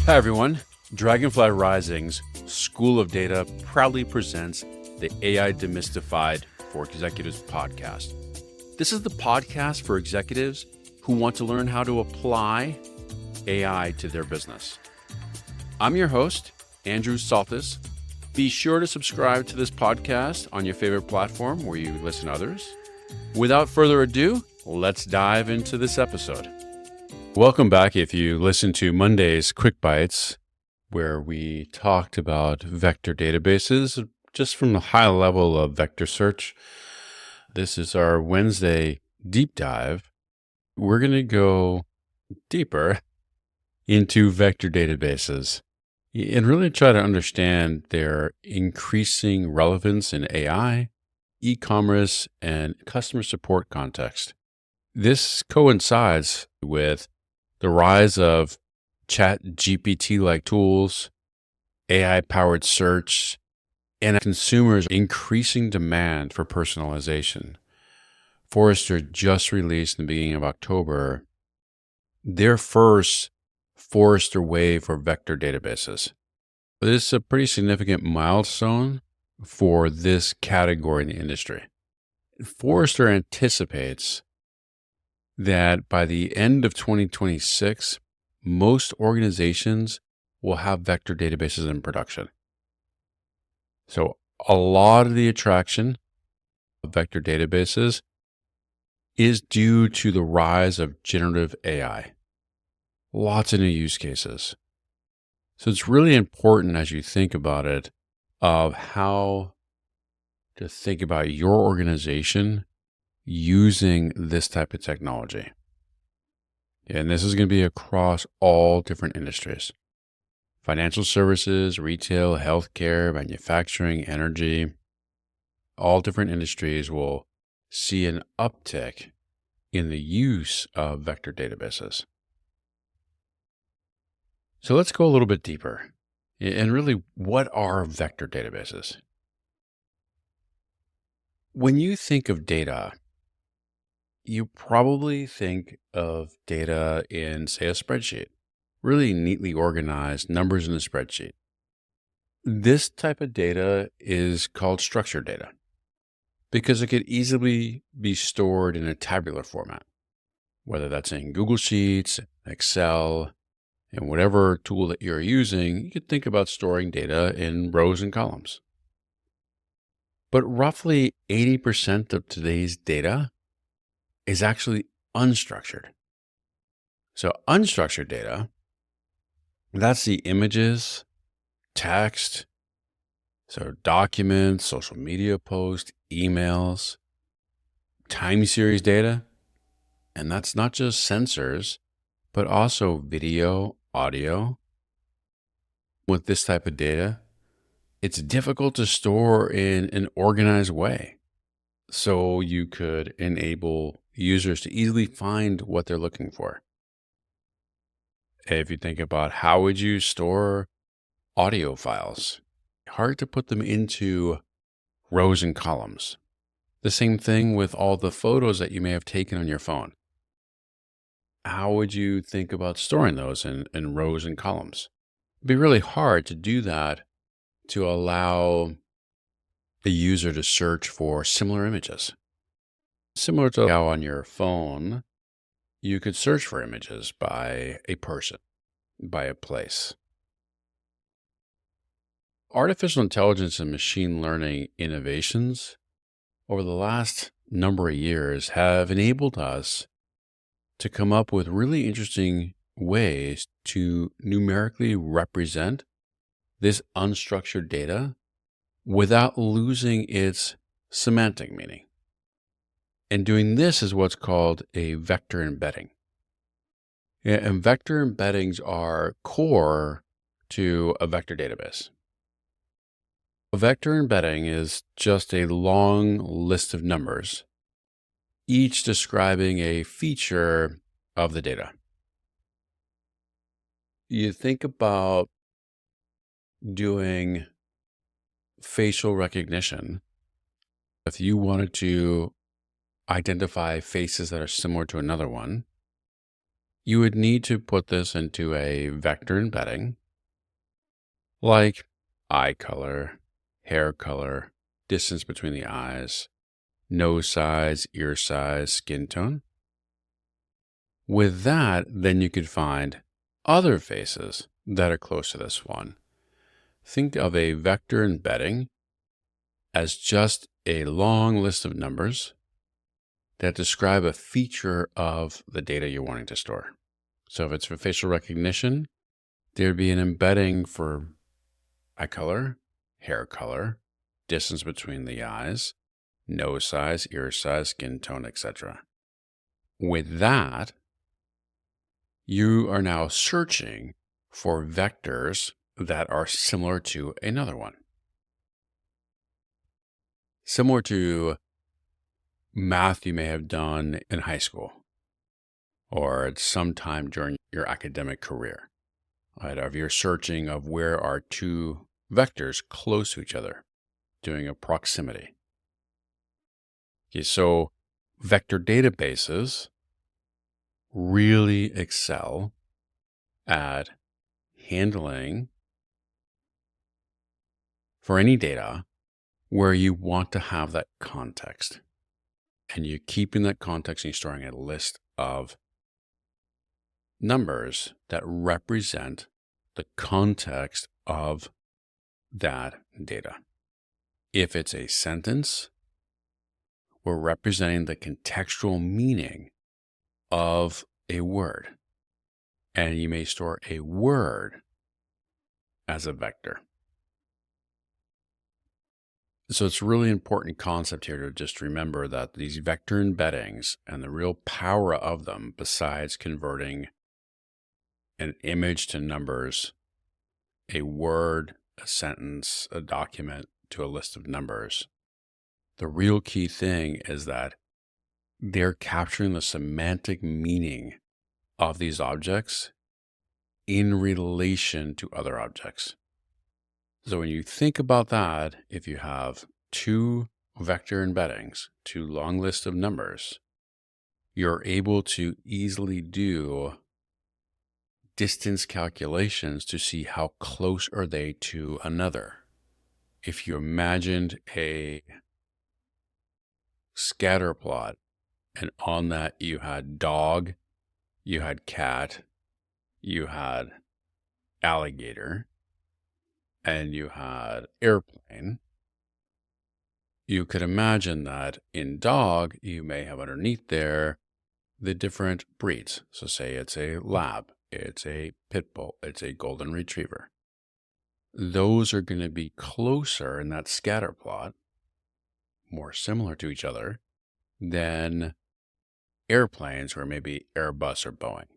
Hi, everyone. Dragonfly Rising's School of Data proudly presents the AI Demystified for Executives podcast. This is the podcast for executives who want to learn how to apply AI to their business. I'm your host, Andrew Psaltis. Be sure to subscribe to this podcast on your favorite platform where you listen to others. Without further ado, let's dive into this episode. Welcome back. If you listened to Monday's Quick Bites, where we talked about vector databases, just from the high level of vector search, this is our Wednesday deep dive. We're going to go deeper into vector databases and really try to understand their increasing relevance in AI, e-commerce, and customer support context. This coincides with the rise of chat GPT-like tools, AI-powered search, and consumers' increasing demand for personalization. Forrester just released in the beginning of October their first Forrester Wave for vector databases. This is a pretty significant milestone for this category in the industry. Forrester anticipates that by the end of 2026, most organizations will have vector databases in production. So a lot of the attraction of vector databases is due to the rise of generative AI. Lots of new use cases. So it's really important as you think about it of how to think about your organization using this type of technology. And this is going to be across all different industries: financial services, retail, healthcare, manufacturing, energy. All different industries will see an uptick in the use of vector databases. So let's go a little bit deeper. And really, what are vector databases? When you think of data, you probably think of data in, say, a spreadsheet, really neatly organized numbers in a spreadsheet. This type of data is called structured data because it could easily be stored in a tabular format, whether that's in Google Sheets, Excel, and whatever tool that you're using. You could think about storing data in rows and columns. But roughly 80% of today's data is actually unstructured. So unstructured data, that's the images, text, so documents, social media posts, emails, time series data. And that's not just sensors, but also video, audio. With this type of data, it's difficult to store in an organized way. So you could enable users to easily find what they're looking for. If you think about how would you store audio files, hard to put them into rows and columns. The same thing with all the photos that you may have taken on your phone. How would you think about storing those in rows and columns? It'd be really hard to do that to allow the user to search for similar images. Similar to how on your phone, you could search for images by a person, by a place. Artificial intelligence and machine learning innovations over the last number of years have enabled us to come up with really interesting ways to numerically represent this unstructured data without losing its semantic meaning. And doing this is what's called a vector embedding. And vector embeddings are core to a vector database. A vector embedding is just a long list of numbers, each describing a feature of the data. You think about doing facial recognition. If you wanted to identify faces that are similar to another one, you would need to put this into a vector embedding like eye color, hair color, distance between the eyes, nose size, ear size, skin tone. With that, then you could find other faces that are close to this one. Think of a vector embedding as just a long list of numbers that describe a feature of the data you're wanting to store. So if it's for facial recognition, there'd be an embedding for eye color, hair color, distance between the eyes, nose size, ear size, skin tone, etc. With that, you are now searching for vectors that are similar to another one. Similar to math you may have done in high school or at some time during your academic career. Right? If you're searching of where are two vectors close to each other, doing a proximity. Okay, so vector databases really excel at handling for any data where you want to have that context. And you're keeping that context and you're storing a list of numbers that represent the context of that data. If it's a sentence, we're representing the contextual meaning of a word. And you may store a word as a vector. So it's a really important concept here to just remember that these vector embeddings and the real power of them, besides converting an image to numbers, a word, a sentence, a document to a list of numbers, the real key thing is that they're capturing the semantic meaning of these objects in relation to other objects. So when you think about that, if you have two vector embeddings, two long lists of numbers, you're able to easily do distance calculations to see how close are they to another. If you imagined a scatter plot and on that you had dog, you had cat, you had alligator, and you had airplane, you could imagine that in dog, you may have underneath there the different breeds. So say it's a lab, it's a pit bull, it's a golden retriever. Those are going to be closer in that scatter plot, more similar to each other than airplanes or maybe Airbus or Boeing.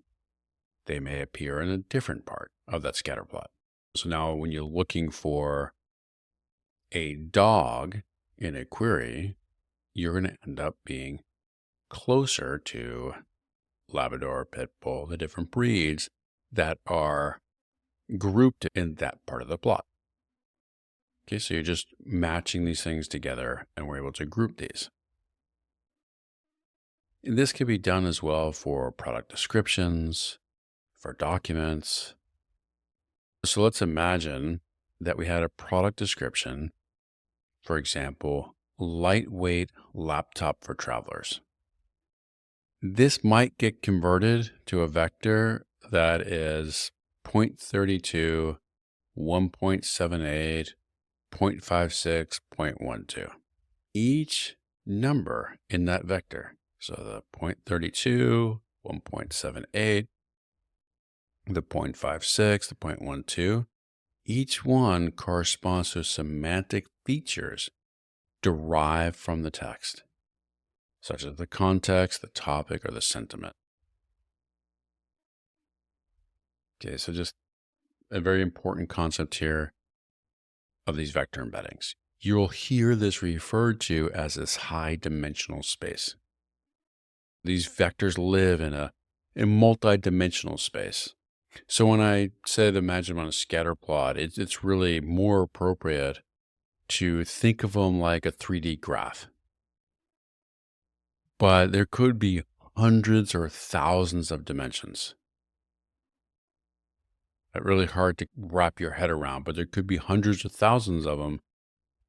They may appear in a different part of that scatter plot. So now when you're looking for a dog in a query, you're going to end up being closer to Labrador, Pit Bull, the different breeds that are grouped in that part of the plot. Okay, so you're just matching these things together and we're able to group these. And this can be done as well for product descriptions, for documents. So let's imagine that we had a product description, for example, lightweight laptop for travelers. This might get converted to a vector that is 0.32, 1.78, 0.56, 0.12. Each number in that vector, so the 0.32, 1.78, the 0.56, the 0.12, each one corresponds to semantic features derived from the text, such as the context, the topic, or the sentiment. Okay, so just a very important concept here of these vector embeddings. You'll hear this referred to as this high dimensional space. These vectors live in a multi-dimensional space. So when I said imagine them on a scatter plot, it's really more appropriate to think of them like a 3D graph. But there could be hundreds or thousands of dimensions. really hard to wrap your head around, but there could be hundreds of thousands of them.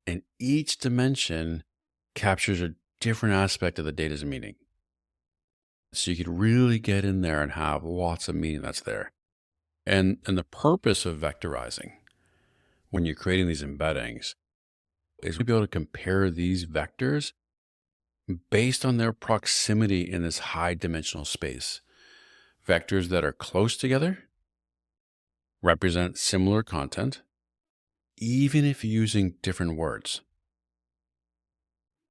And each dimension captures a different aspect of the data's meaning. So you could really get in there and have lots of meaning that's there. And the purpose of vectorizing when you're creating these embeddings is to be able to compare these vectors based on their proximity in this high dimensional space. Vectors that are close together represent similar content, even if using different words.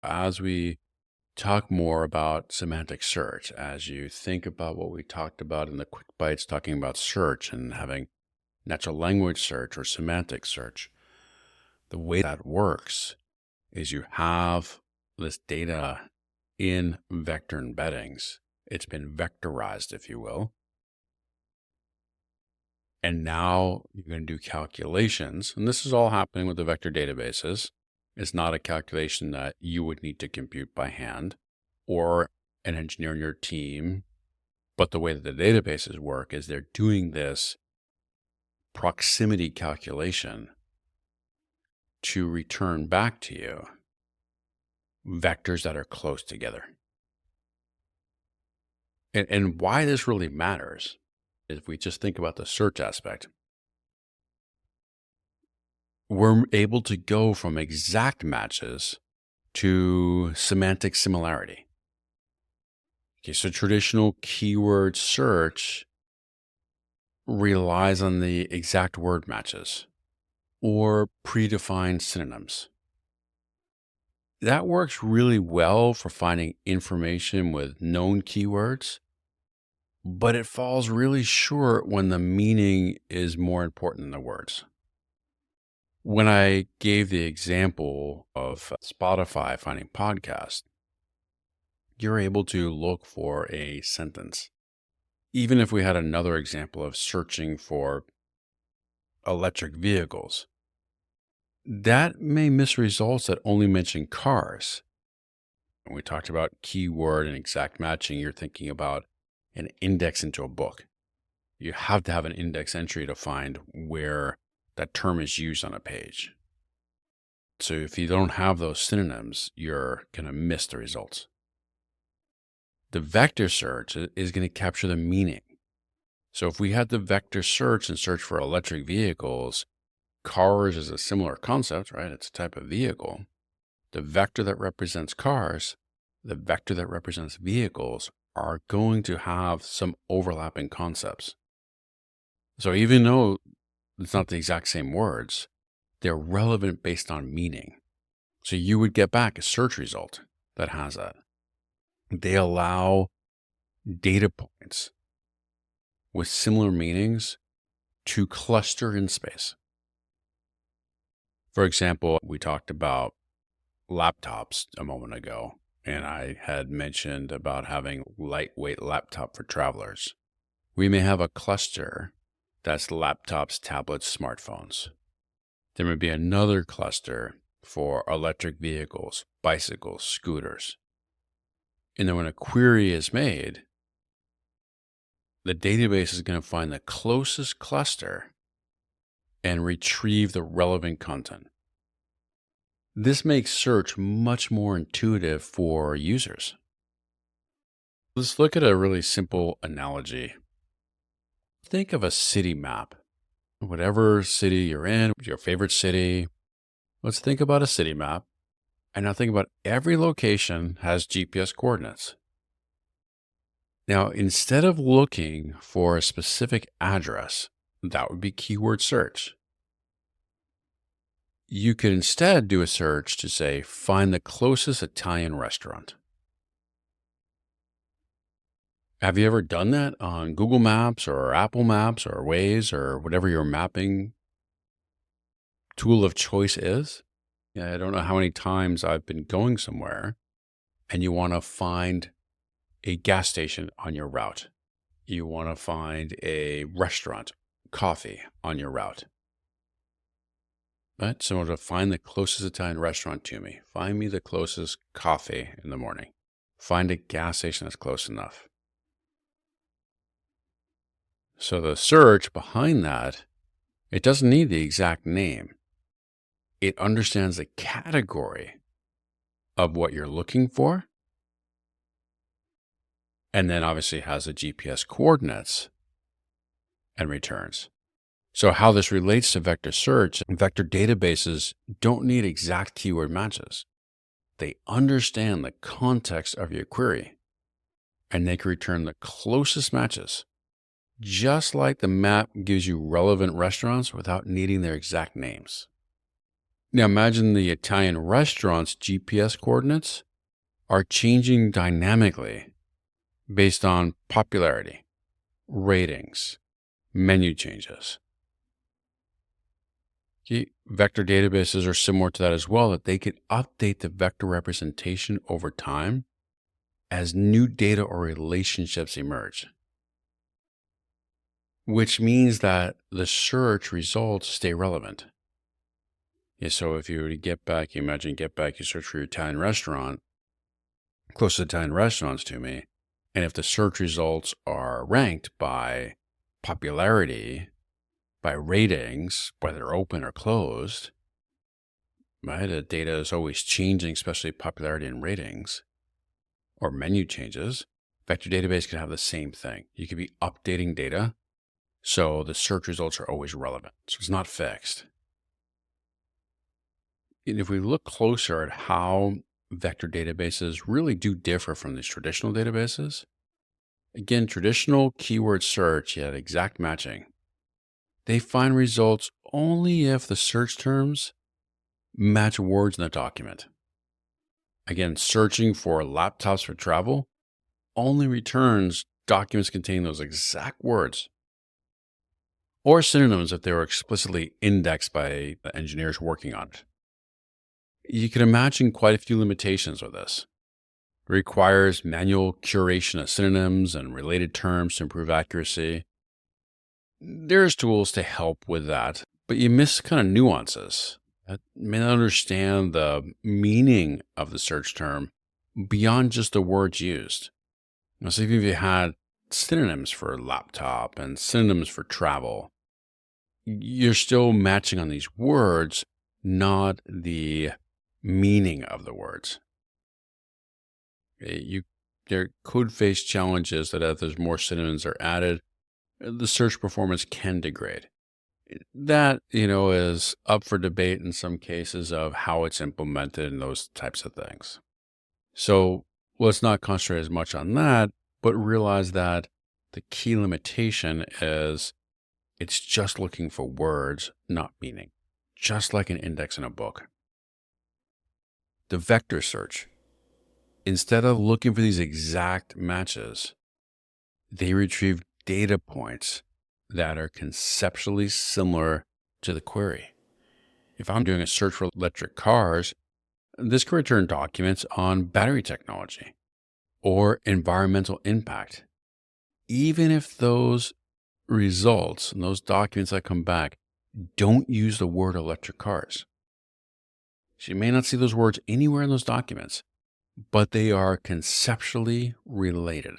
As we talk more about semantic search, as you think about what we talked about in the quick bites, talking about search and having natural language search or semantic search, the way that works is you have this data in vector embeddings. It's been vectorized, if you will. And now you're going to do calculations. And this is all happening with the vector databases. It's not a calculation that you would need to compute by hand or an engineer in your team. But the way that the databases work is they're doing this proximity calculation to return back to you vectors that are close together. And why this really matters, if we just think about the search aspect, we're able to go from exact matches to semantic similarity. Okay, so traditional keyword search relies on the exact word matches or predefined synonyms. That works really well for finding information with known keywords, but it falls really short when the meaning is more important than the words. When I gave the example of Spotify finding podcasts, you're able to look for a sentence. Even if we had another example of searching for electric vehicles, that may miss results that only mention cars. When we talked about keyword and exact matching, you're thinking about an index into a book. You have to have an index entry to find where that term is used on a page. So if you don't have those synonyms, you're going to miss the results. The vector search is going to capture the meaning. So if we had the vector search and search for electric vehicles, cars is a similar concept, right? It's a type of vehicle. The vector that represents cars, the vector that represents vehicles are going to have some overlapping concepts. So even though it's not the exact same words, they're relevant based on meaning. So you would get back a search result that has that. They allow data points with similar meanings to cluster in space. For example, we talked about laptops a moment ago, and I had mentioned about having lightweight laptop for travelers. We may have a cluster that's laptops, tablets, smartphones. There may be another cluster for electric vehicles, bicycles, scooters. And then when a query is made, the database is going to find the closest cluster and retrieve the relevant content. This makes search much more intuitive for users. Let's look at a really simple analogy. Think of a city map. Whatever city you're in, your favorite city, let's think about a city map. And now think about every location has GPS coordinates. Now, instead of looking for a specific address, that would be keyword search. You could instead do a search to say, find the closest Italian restaurant. Have you ever done that on Google Maps or Apple Maps or Waze or whatever your mapping tool of choice is? I don't know how many times I've been going somewhere and you want to find a gas station on your route. You want to find a restaurant, coffee on your route. Right? So to find the closest Italian restaurant to me, find me the closest coffee in the morning. Find a gas station that's close enough. So the search behind that, it doesn't need the exact name. It understands the category of what you're looking for, and then obviously has the GPS coordinates and returns. So how this relates to vector search, vector databases don't need exact keyword matches. They understand the context of your query, and they can return the closest matches, just like the map gives you relevant restaurants without needing their exact names. Now imagine the Italian restaurant's GPS coordinates are changing dynamically based on popularity, ratings, menu changes. Vector databases are similar to that as well, that they can update the vector representation over time as new data or relationships emerge, which means that the search results stay relevant. So if you were to get back, you search for your Italian restaurant, closest Italian restaurants to me, and if the search results are ranked by popularity, by ratings, whether they're open or closed, right? The data is always changing, especially popularity and ratings or menu changes. Vector database can have the same thing. You could be updating data, so the search results are always relevant. So it's not fixed. And if we look closer at how vector databases really do differ from these traditional databases, again, traditional keyword search, you had exact matching. They find results only if the search terms match words in the document. Again, searching for laptops for travel only returns documents containing those exact words, or synonyms if they were explicitly indexed by the engineers working on it. You can imagine quite a few limitations with this. It requires manual curation of synonyms and related terms to improve accuracy. There's tools to help with that, but you miss kind of nuances. That may not understand the meaning of the search term beyond just the words used. So even if you had synonyms for laptop and synonyms for travel, you're still matching on these words, not the meaning of the words. There could face challenges that if there's more synonyms are added, the search performance can degrade. That, is up for debate in some cases of how it's implemented and those types of things. So let's not concentrate as much on that, but realize that the key limitation is it's just looking for words, not meaning, just like an index in a book. The vector search, instead of looking for these exact matches, they retrieve data points that are conceptually similar to the query. If I'm doing a search for electric cars, this could return documents on battery technology or environmental impact, even if those results and those documents that come back don't use the word electric cars. So you may not see those words anywhere in those documents, but they are conceptually related.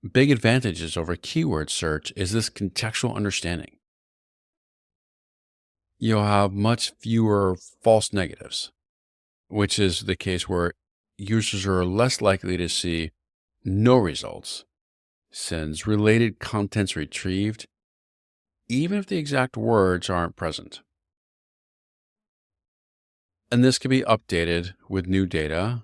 Big advantages over keyword search is this contextual understanding. You'll have much fewer false negatives, which is the case where users are less likely to see no results, since related content's retrieved, even if the exact words aren't present. And this can be updated with new data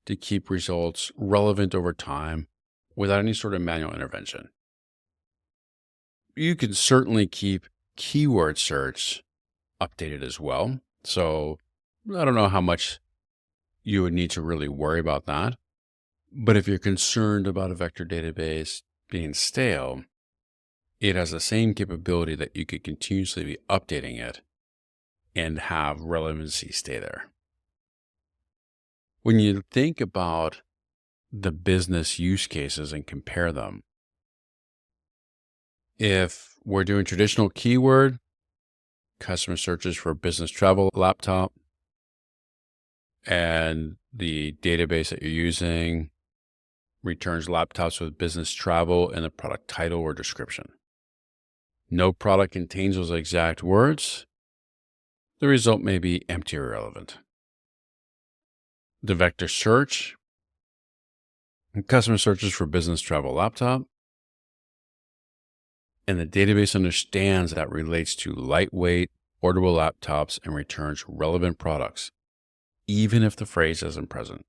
to keep results relevant over time without any sort of manual intervention. You can certainly keep keyword search updated as well. So I don't know how much you would need to really worry about that. But if you're concerned about a vector database being stale, it has the same capability that you could continuously be updating it and have relevancy stay there. When you think about the business use cases and compare them, if we're doing traditional keyword, customer searches for business travel laptop, and the database that you're using returns laptops with business travel in the product title or description. No product contains those exact words. The result may be empty or irrelevant. The vector search, customer searches for business travel laptop, and the database understands that relates to lightweight, portable laptops and returns relevant products, even if the phrase isn't present.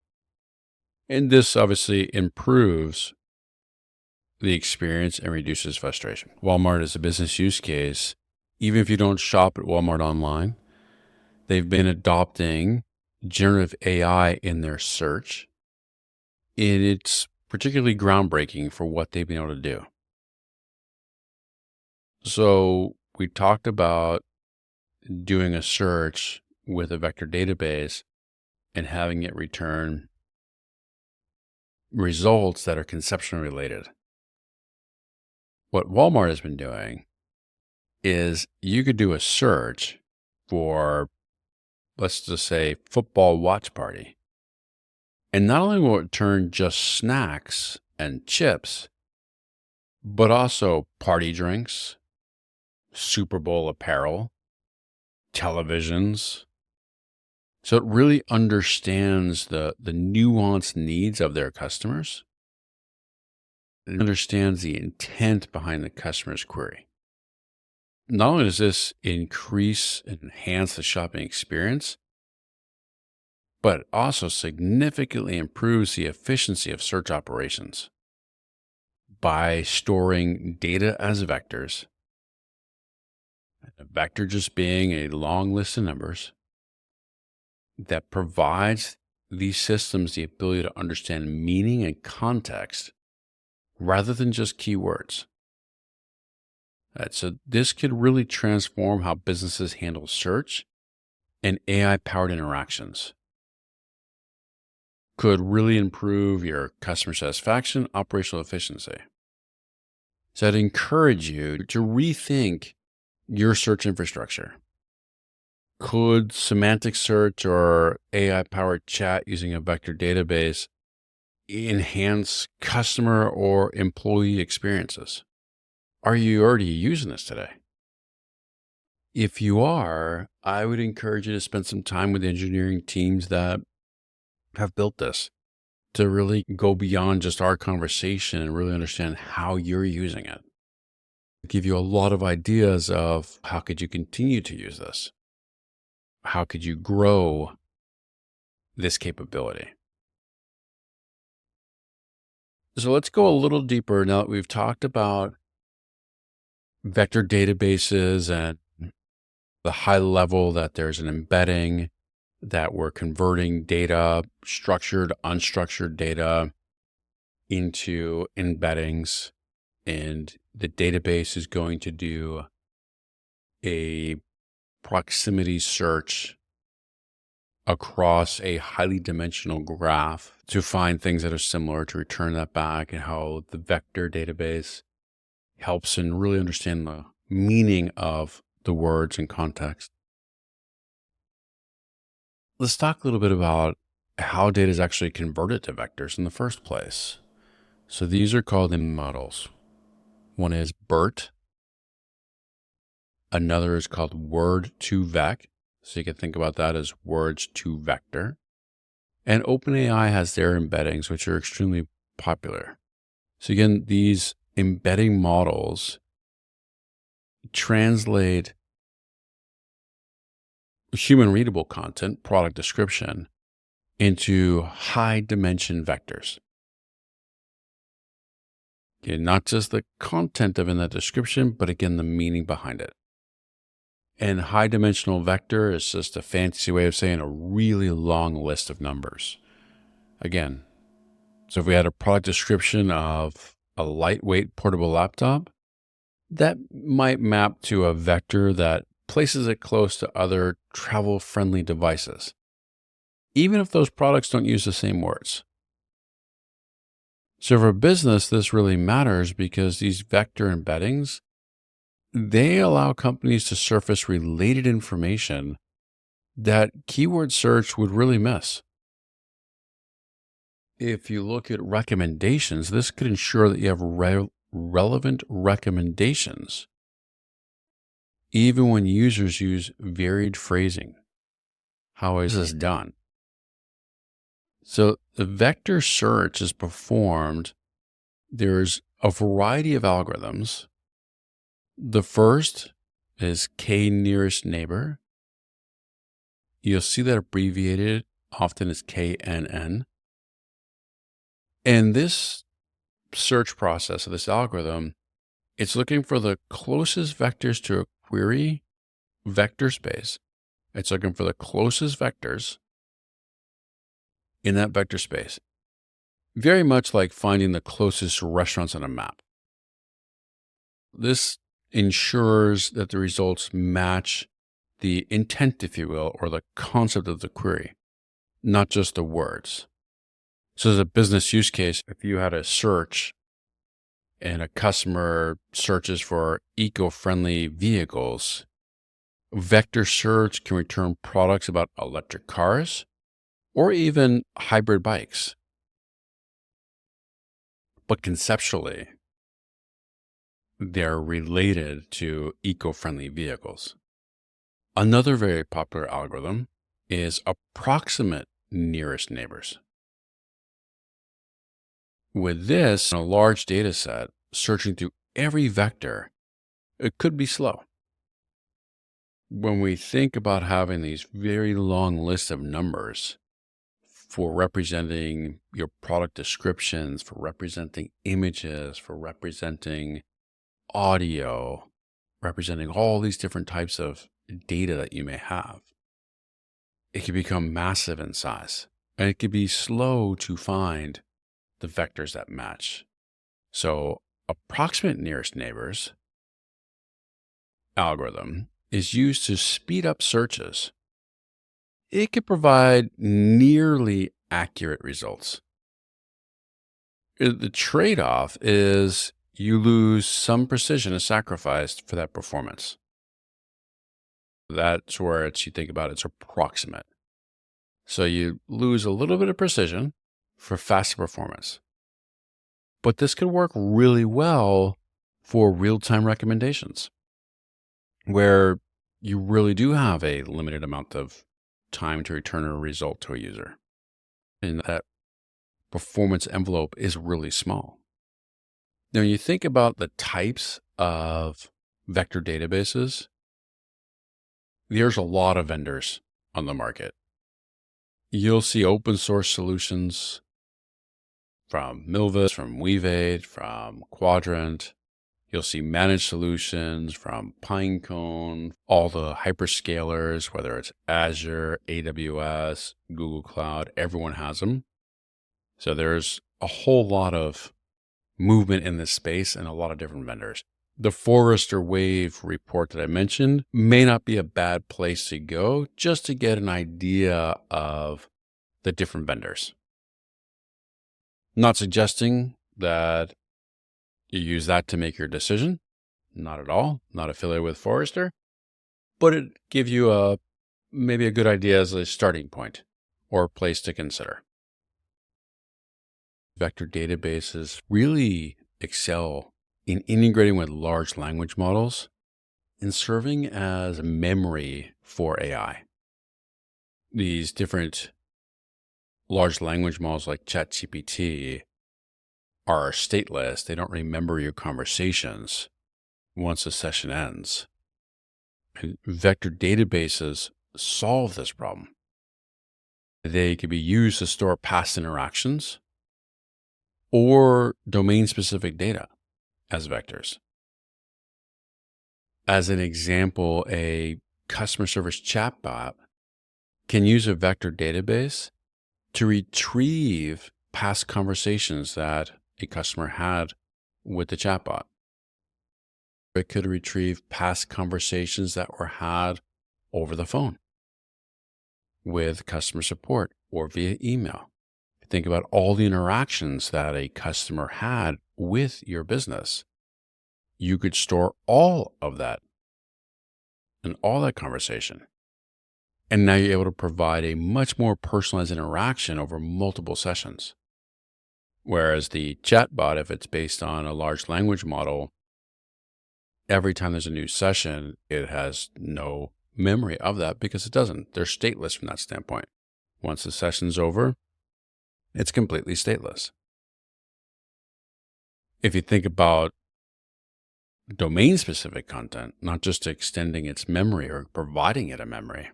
And this obviously improves the experience and reduces frustration. Walmart is a business use case. Even if you don't shop at Walmart online, they've been adopting generative AI in their search. And it's particularly groundbreaking for what they've been able to do. So we talked about doing a search with a vector database and having it return results that are conceptually related. What Walmart has been doing is you could do a search for, let's just say, football watch party. And not only will it turn just snacks and chips, but also party drinks, Super Bowl apparel, televisions. So it really understands the nuanced needs of their customers. It understands the intent behind the customer's query. Not only does this increase and enhance the shopping experience, but it also significantly improves the efficiency of search operations by storing data as vectors. A vector just being a long list of numbers that provides these systems the ability to understand meaning and context rather than just keywords. So this could really transform how businesses handle search and AI-powered interactions. Could really improve your customer satisfaction, operational efficiency. So I'd encourage you to rethink your search infrastructure. Could semantic search or AI-powered chat using a vector database enhance customer or employee experiences? Are you already using this today? If you are, I would encourage you to spend some time with engineering teams that have built this to really go beyond just our conversation and really understand how you're using it. Give you a lot of ideas of how could you continue to use this? How could you grow this capability? So let's go a little deeper now that we've talked about vector databases and the high level that there's an embedding, that we're converting data, structured, unstructured data into embeddings, and the database is going to do a proximity search across a highly dimensional graph to find things that are similar, to return that back, and how the vector database helps in really understand the meaning of the words and context. Let's talk a little bit about how data is actually converted to vectors in the first place. So these are called models. One is BERT. Another is called word to vec. So you can think about that as words to vector. And OpenAI has their embeddings, which are extremely popular. So again, these embedding models translate human readable content, product description, into high dimension vectors. Okay, not just the content of in that description, but again, the meaning behind it. And high dimensional vector is just a fancy way of saying a really long list of numbers. Again, so if we had a product description of a lightweight portable laptop, that might map to a vector that places it close to other travel-friendly devices, even if those products don't use the same words. So for a business, this really matters because these vector embeddings, they allow companies to surface related information that keyword search would really miss. If you look at recommendations, this could ensure that you have relevant recommendations, even when users use varied phrasing. How is this done? So the vector search is performed. There's a variety of algorithms. The first is k nearest neighbor. You'll see that abbreviated often as KNN. And this search process of this algorithm, it's looking for the closest vectors to a query vector space. It's looking for the closest vectors in that vector space. Very much like finding the closest restaurants on a map. This ensures that the results match the intent, if you will, or the concept of the query, not just the words. So as a business use case, if you had a search and a customer searches for eco-friendly vehicles, vector search can return products about electric cars or even hybrid bikes. But conceptually, they're related to eco-friendly vehicles. Another very popular algorithm is approximate nearest neighbors. With this, in a large data set, searching through every vector, it could be slow. When we think about having these very long lists of numbers for representing your product descriptions, for representing images, for representing audio, representing all these different types of data that you may have, it can become massive in size, and it can be slow to find the vectors that match. So approximate nearest neighbors algorithm is used to speed up searches. It can provide nearly accurate results. The trade-off is you lose some precision is sacrificed for that performance. That's where you think about it's approximate. So you lose a little bit of precision for faster performance. But this could work really well for real-time recommendations, where you really do have a limited amount of time to return a result to a user. And that performance envelope is really small. Now, when you think about the types of vector databases, there's a lot of vendors on the market. You'll see open source solutions from Milvus, from Weavate, from Quadrant. You'll see managed solutions from Pinecone, all the hyperscalers, whether it's Azure, AWS, Google Cloud, everyone has them. So there's a whole lot of movement in this space and a lot of different vendors. The Forrester Wave report that I mentioned may not be a bad place to go just to get an idea of the different vendors. Not suggesting that you use that to make your decision. Not at all. Not affiliated with Forrester. But it gives you maybe a good idea as a starting point or a place to consider. Vector databases really excel in integrating with large language models and serving as memory for AI. These different large language models like ChatGPT are stateless. They don't remember your conversations once a session ends. And vector databases solve this problem. They can be used to store past interactions or domain-specific data as vectors. As an example, a customer service chatbot can use a vector database to retrieve past conversations that a customer had with the chatbot. It could retrieve past conversations that were had over the phone with customer support or via email. Think about all the interactions that a customer had with your business. You could store all of that and all that conversation. And now you're able to provide a much more personalized interaction over multiple sessions. Whereas the chatbot, if it's based on a large language model, every time there's a new session, it has no memory of that because it doesn't. They're stateless from that standpoint. Once the session's over, it's completely stateless. If you think about domain-specific content, not just extending its memory or providing it a memory,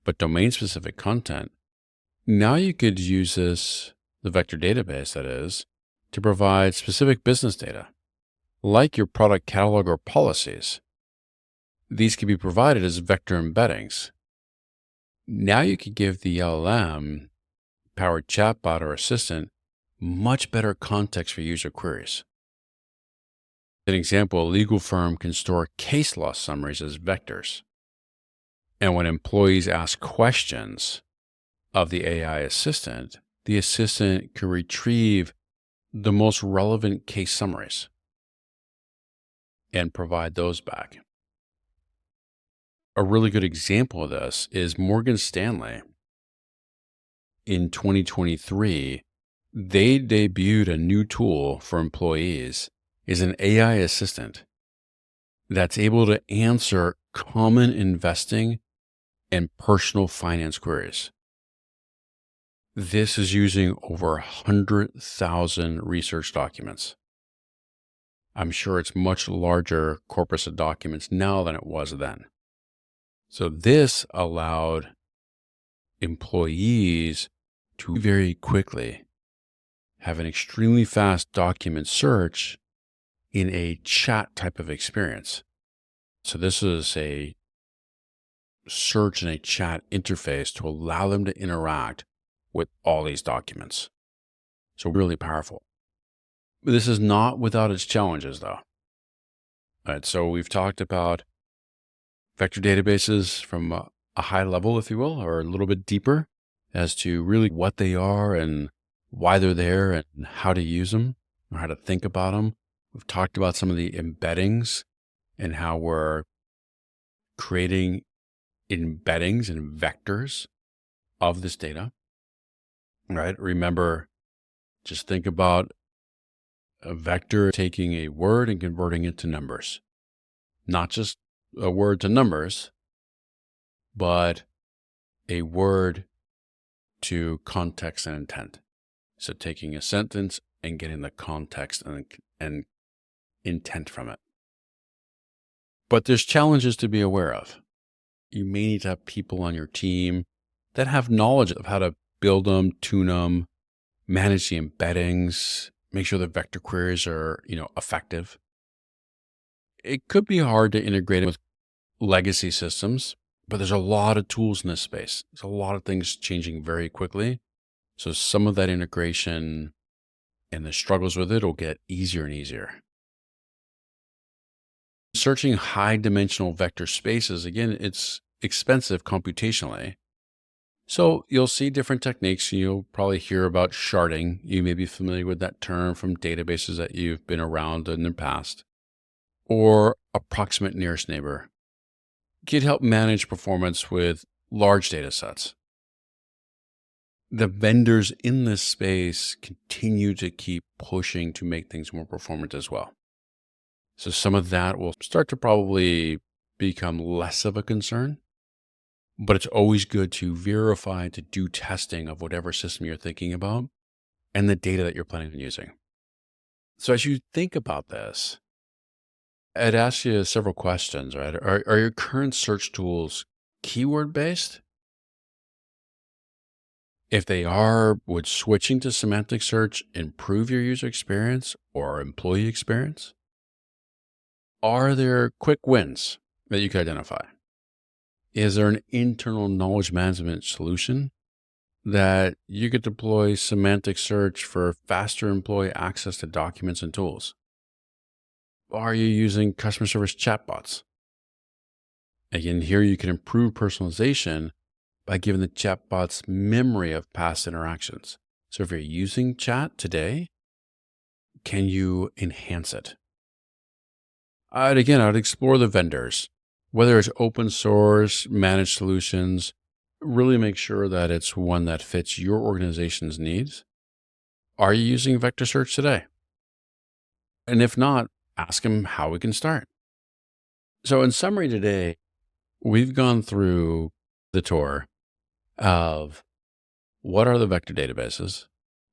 but domain-specific content, now you could use this, the vector database that is, to provide specific business data, like your product catalog or policies. These can be provided as vector embeddings. Now you could give the LLM powered chatbot or assistant much better context for user queries. An example, a legal firm can store case law summaries as vectors. And when employees ask questions of the AI assistant, the assistant can retrieve the most relevant case summaries and provide those back. A really good example of this is Morgan Stanley. In 2023, they debuted a new tool for employees. Is an AI assistant that's able to answer common investing and personal finance queries. This is using over 100,000 research documents. I'm sure it's much larger corpus of documents now than it was then. So this allowed employees to very quickly have an extremely fast document search in a chat type of experience. So this is a search and a chat interface to allow them to interact with all these documents. So really powerful. But this is not without its challenges though. All right, so we've talked about vector databases from a high level, if you will, or a little bit deeper as to really what they are and why they're there and how to use them or how to think about them. We've talked about some of the embeddings and how we're creating embeddings and vectors of this data, right? Remember, just think about a vector taking a word and converting it to numbers, not just a word to numbers, but a word to context and intent. So taking a sentence and getting the context and intent from it. But there's challenges to be aware of. You may need to have people on your team that have knowledge of how to build them, tune them, manage the embeddings, make sure the vector queries are, effective. It could be hard to integrate it with legacy systems, but there's a lot of tools in this space. There's a lot of things changing very quickly. So some of that integration and the struggles with it will get easier and easier. Searching high dimensional vector spaces, again, it's expensive computationally. So you'll see different techniques. You'll probably hear about sharding. You may be familiar with that term from databases that you've been around in the past. Or approximate nearest neighbor. Could help manage performance with large data sets. The vendors in this space continue to keep pushing to make things more performant as well. So some of that will start to probably become less of a concern, but it's always good to verify, to do testing of whatever system you're thinking about and the data that you're planning on using. So as you think about this, I'd ask you several questions, right? Are your current search tools keyword based? If they are, would switching to semantic search improve your user experience or employee experience? Are there quick wins that you can identify? Is there an internal knowledge management solution that you could deploy semantic search for faster employee access to documents and tools? Are you using customer service chatbots? Again, here you can improve personalization by giving the chatbots memory of past interactions. So if you're using chat today, can you enhance it? I'd explore the vendors, whether it's open source, managed solutions, really make sure that it's one that fits your organization's needs Are you using vector search today? And if not, ask them how we can start. So, in summary, today, we've gone through the tour of what are the vector databases,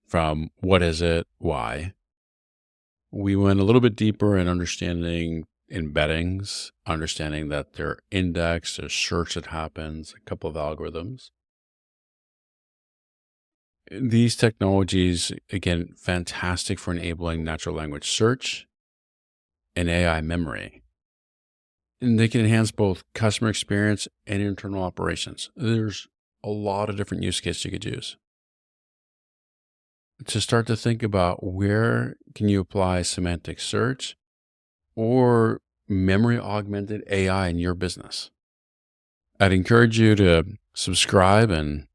from what is it, why. We went a little bit deeper in understanding embeddings, understanding that they're indexed, there's search that happens, a couple of algorithms. These technologies, again, fantastic for enabling natural language search and AI memory. And they can enhance both customer experience and internal operations. There's a lot of different use cases you could use. To start to think about where can you apply semantic search or memory augmented AI in your business. I'd encourage you to subscribe and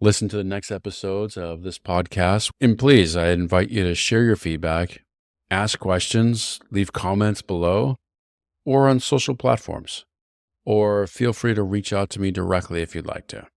listen to the next episodes of this podcast. And please, I invite you to share your feedback, ask questions, leave comments below or on social platforms, or feel free to reach out to me directly if you'd like to.